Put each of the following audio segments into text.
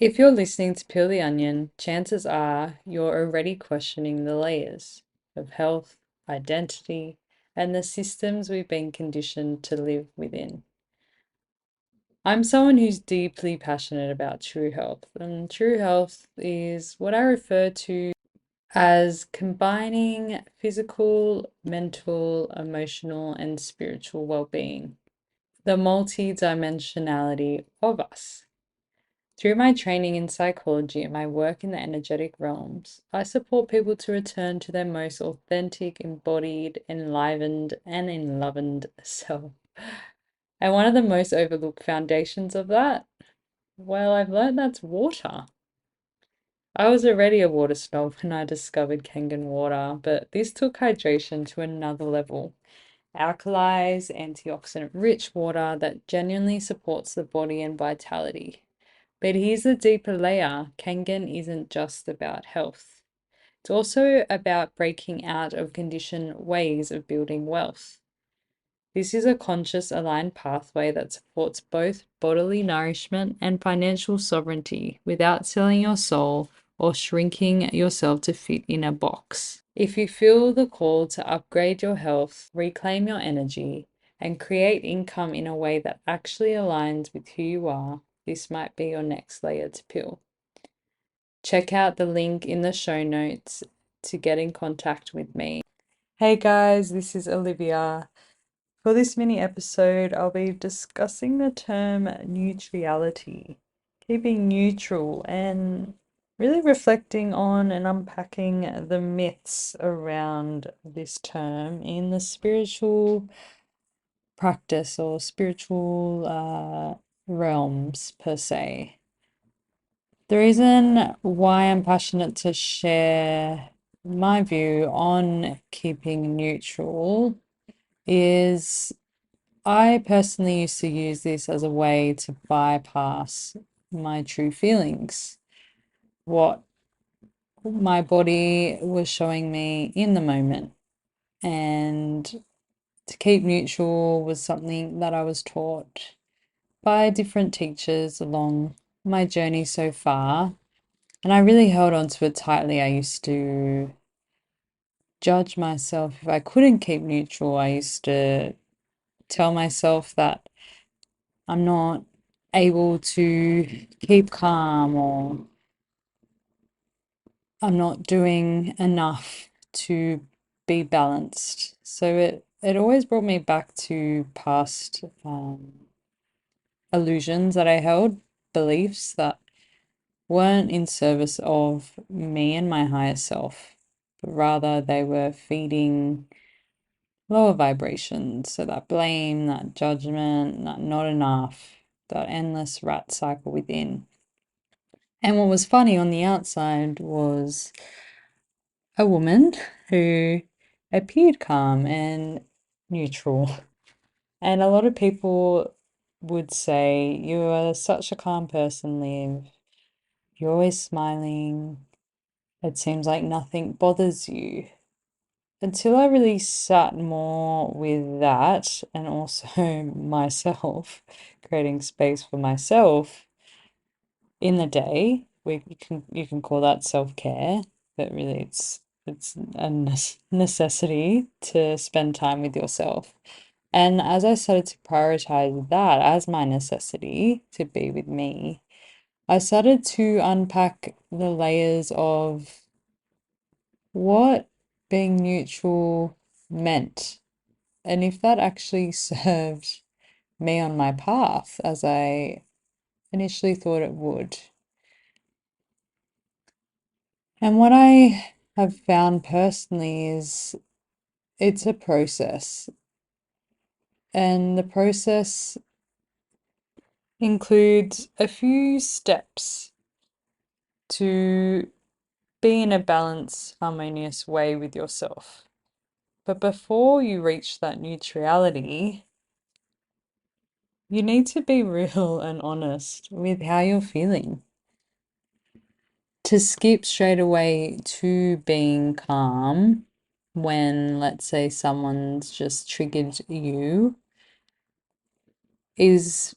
If you're listening to Peel the Onion, chances are you're already questioning the layers of health, identity, and the systems we've been conditioned to live within. I'm someone who's deeply passionate about true health, and true health is what I refer to as combining physical, mental, emotional, and spiritual well-being, the multi-dimensionality of us. Through my training in psychology and my work in the energetic realms, I support people to return to their most authentic, embodied, enlivened, and enlivened self. And one of the most overlooked foundations of that, well, I've learned that's water. I was already a water snob when I discovered Kangen water, but this took hydration to another level. Alkalized, antioxidant-rich water that genuinely supports the body and vitality. But here's the deeper layer. Kangen isn't just about health. It's also about breaking out of conditioned ways of building wealth. This is a conscious, aligned pathway that supports both bodily nourishment and financial sovereignty without selling your soul or shrinking yourself to fit in a box. If you feel the call to upgrade your health, reclaim your energy, and create income in a way that actually aligns with who you are, this might be your next layer to peel. Check out the link in the show notes to get in contact with me. Hey guys, this is Olivia. For this mini episode, I'll be discussing the term neutrality, keeping neutral, and really reflecting on and unpacking the myths around this term in the spiritual practice or spiritual realms per se. The reason why I'm passionate to share my view on keeping neutral is I personally used to use this as a way to bypass my true feelings, what my body was showing me in the moment. And to keep neutral was something that I was taught by different teachers along my journey so far. And I really held on to it tightly. I used to judge myself if I couldn't keep neutral. I used to tell myself that I'm not able to keep calm or I'm not doing enough to be balanced. So it always brought me back to past illusions that I held, beliefs that weren't in service of me and my higher self, but rather they were feeding lower vibrations. So that blame, that judgment, that not enough, that endless rat cycle within. And what was funny on the outside was a woman who appeared calm and neutral. And a lot of people would say, "You are such a calm person, Liv. You're always smiling. It seems like nothing bothers you." Until I really sat more with that and also myself, creating space for myself in the day, you can call that self-care, but really it's a necessity to spend time with yourself. And as I started to prioritize that as my necessity to be with me, I started to unpack the layers of what being neutral meant, and if that actually served me on my path as I initially thought it would. And what I have found personally is it's a process, and the process includes a few steps to be in a balanced, harmonious way with yourself. But before you reach that neutrality, you need to be real and honest with how you're feeling. To skip straight away to being calm when, let's say, someone's just triggered you is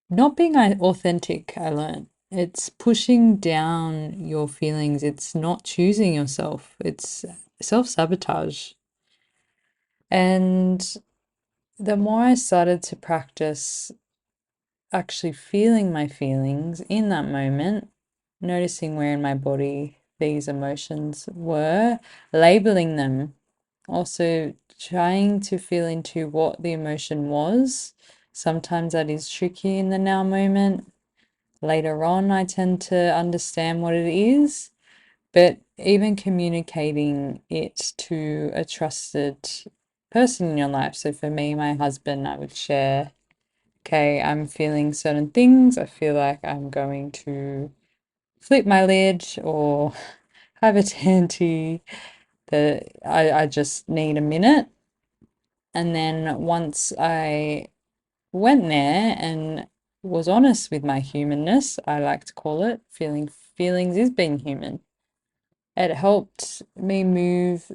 not being authentic, I learned. It's pushing down your feelings. It's not choosing yourself. It's self-sabotage. And the more I started to practice actually feeling my feelings in that moment, noticing where in my body these emotions were, labeling them, also trying to feel into what the emotion was. Sometimes that is tricky in the now moment. Later on, I tend to understand what it is, but even communicating it to a trusted person in your life. So for me, my husband, I would share, okay, I'm feeling certain things. I feel like I'm going to flip my lid or have a tanty, that I just need a minute. And then once I went there and was honest with my humanness, I like to call it, feeling feelings is being human. It helped me move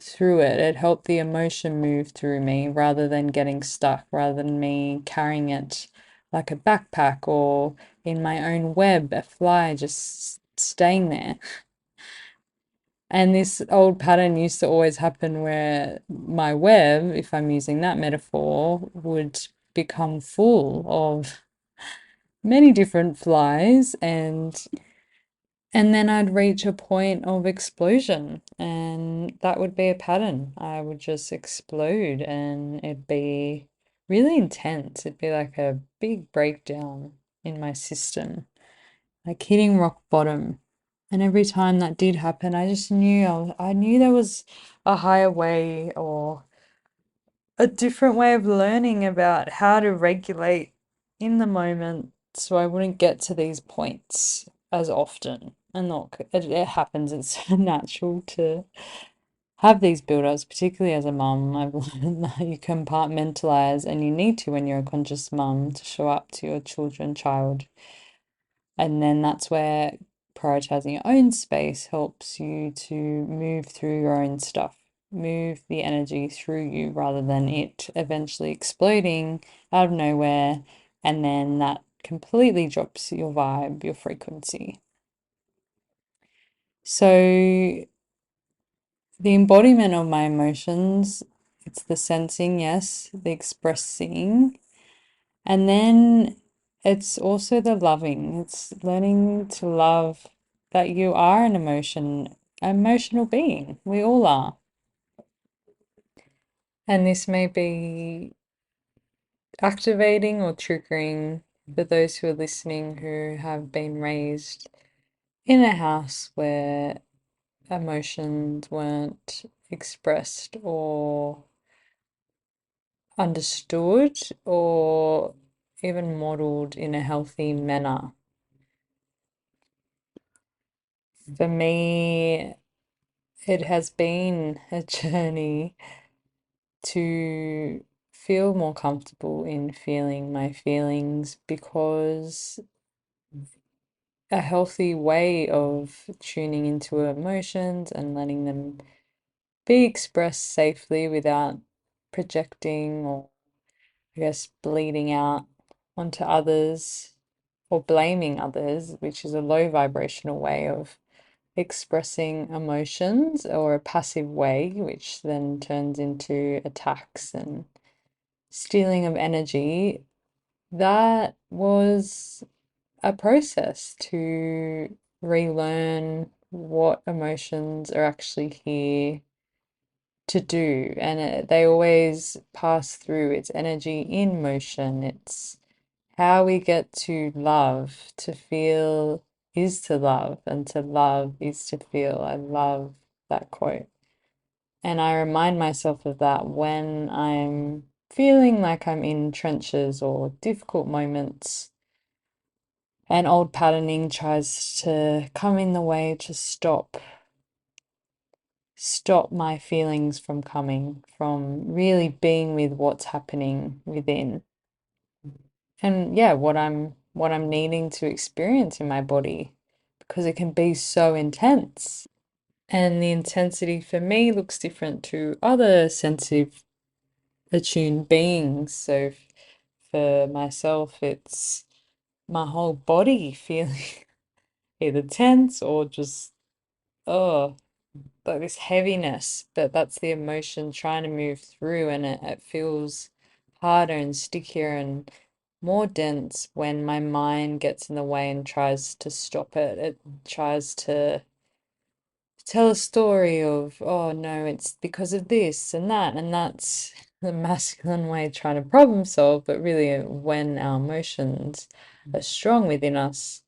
through it. It helped the emotion move through me rather than getting stuck, rather than me carrying it like a backpack or in my own web, a fly just staying there. And this old pattern used to always happen where my web, if I'm using that metaphor, would become full of many different flies, and then I'd reach a point of explosion, and that would be a pattern. I would just explode and it'd be really intense. It'd be like a big breakdown in my system, like hitting rock bottom. And every time that did happen, I just knew I knew there was a higher way or a different way of learning about how to regulate in the moment so I wouldn't get to these points as often. And look, it happens, it's natural to have these build-ups, particularly as a mum. I've learned that you compartmentalize, and you need to when you're a conscious mum to show up to your child. And then that's where prioritizing your own space helps you to move through your own stuff, move the energy through you rather than it eventually exploding out of nowhere. And then that completely drops your vibe, your frequency. So, the embodiment of my emotions, it's the sensing, yes, the expressing, and then it's also the loving. It's learning to love that you are an emotional being. We all are. And this may be activating or triggering for those who are listening who have been raised in a house where emotions weren't expressed or understood or even modeled in a healthy manner. For me, it has been a journey to feel more comfortable in feeling my feelings, because a healthy way of tuning into emotions and letting them be expressed safely without projecting or, I guess, bleeding out onto others or blaming others, which is a low vibrational way of expressing emotions, or a passive way, which then turns into attacks and stealing of energy. That was a process to relearn what emotions are actually here to do. And they always pass through. It's energy in motion. It's how we get to love. To feel is to love, and to love is to feel. I love that quote. And I remind myself of that when I'm feeling like I'm in trenches or difficult moments, and old patterning tries to come in the way to stop my feelings from coming, from really being with what's happening within. And yeah, what I'm needing to experience in my body, because it can be so intense. And the intensity for me looks different to other sensitive, attuned beings. So for myself, it's my whole body feeling either tense or just, oh, like this heaviness, but that's the emotion trying to move through, and it feels harder and stickier and more dense when my mind gets in the way and tries to stop it. It tries to tell a story of, oh no, it's because of this and that's the masculine way trying to problem solve. But really, when our emotions are strong within us,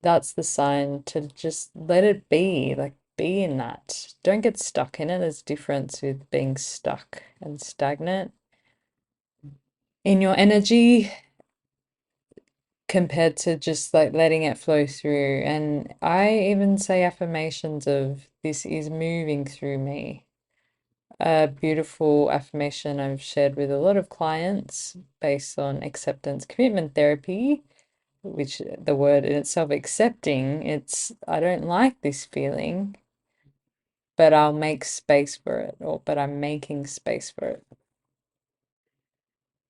that's the sign to just let it be, like be in that. Don't get stuck in it. There's a difference with being stuck and stagnant in your energy compared to just like letting it flow through. And I even say affirmations of this is moving through me. A beautiful affirmation I've shared with a lot of clients based on acceptance commitment therapy, which the word in itself, accepting, it's I don't like this feeling, but I'll make space for it, or but I'm making space for it.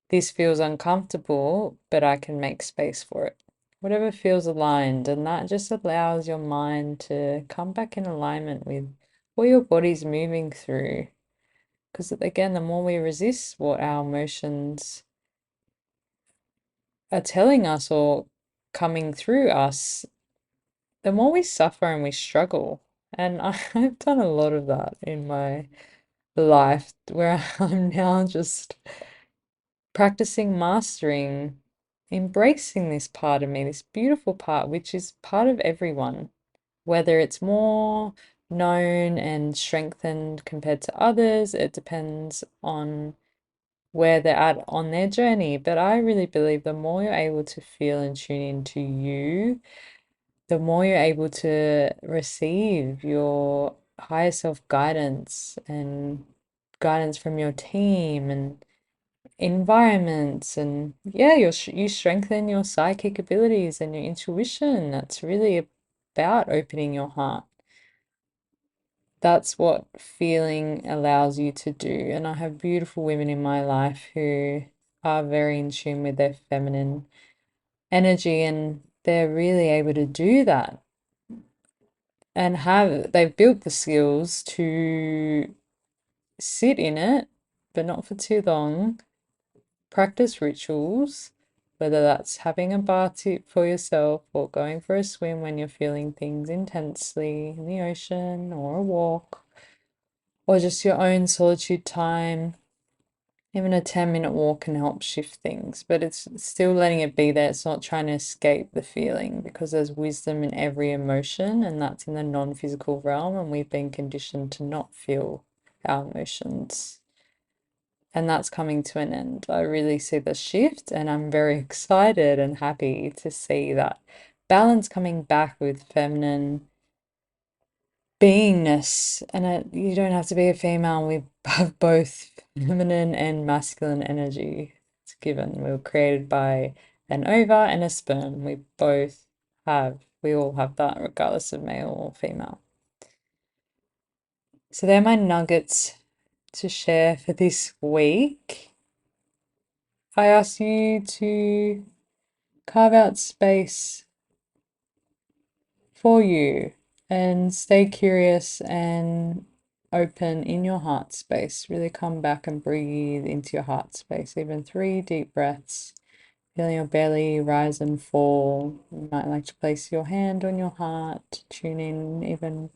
This feels uncomfortable, but I can make space for it. Whatever feels aligned, and that just allows your mind to come back in alignment with what your body's moving through. Because again, the more we resist what our emotions are telling us or coming through us, the more we suffer and we struggle. And I've done a lot of that in my life where I'm now just practicing mastering, embracing this part of me, this beautiful part, which is part of everyone, whether it's more known and strengthened compared to others, it depends on where they're at on their journey. But I really believe the more you're able to feel and tune into you, the more you're able to receive your higher self guidance and guidance from your team and environments, and yeah, you strengthen your psychic abilities and your intuition. That's really about opening your heart. That's what feeling allows you to do. And I have beautiful women in my life who are very in tune with their feminine energy, and they're really able to do that and they've built the skills to sit in it, but not for too long. Practice rituals, whether that's having a bath for yourself or going for a swim when you're feeling things intensely in the ocean, or a walk, or just your own solitude time. Even a 10-minute walk can help shift things, but it's still letting it be there. It's not trying to escape the feeling, because there's wisdom in every emotion, and that's in the non-physical realm, and we've been conditioned to not feel our emotions. And that's coming to an end. I really see the shift, and I'm very excited and happy to see that balance coming back with feminine beingness. And you don't have to be a female, we have both feminine and masculine energy. It's given. We were created by an ova and a sperm. We all have that, regardless of male or female. So they're my nuggets to share for this week. I ask you to carve out space for you and stay curious and open in your heart space. Really come back and breathe into your heart space. Even 3 deep breaths. Feeling your belly rise and fall. You might like to place your hand on your heart. Tune in even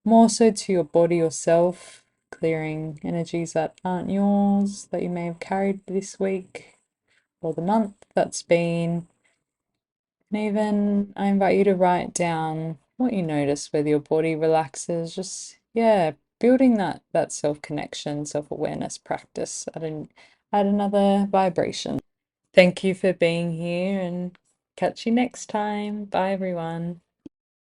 more so to your body yourself, clearing energies that aren't yours, that you may have carried this week or the month that's been. And even I invite you to write down what you notice, whether your body relaxes, just yeah, building that self-connection, self-awareness practice at another vibration. Thank you for being here, and catch you next time. Bye everyone.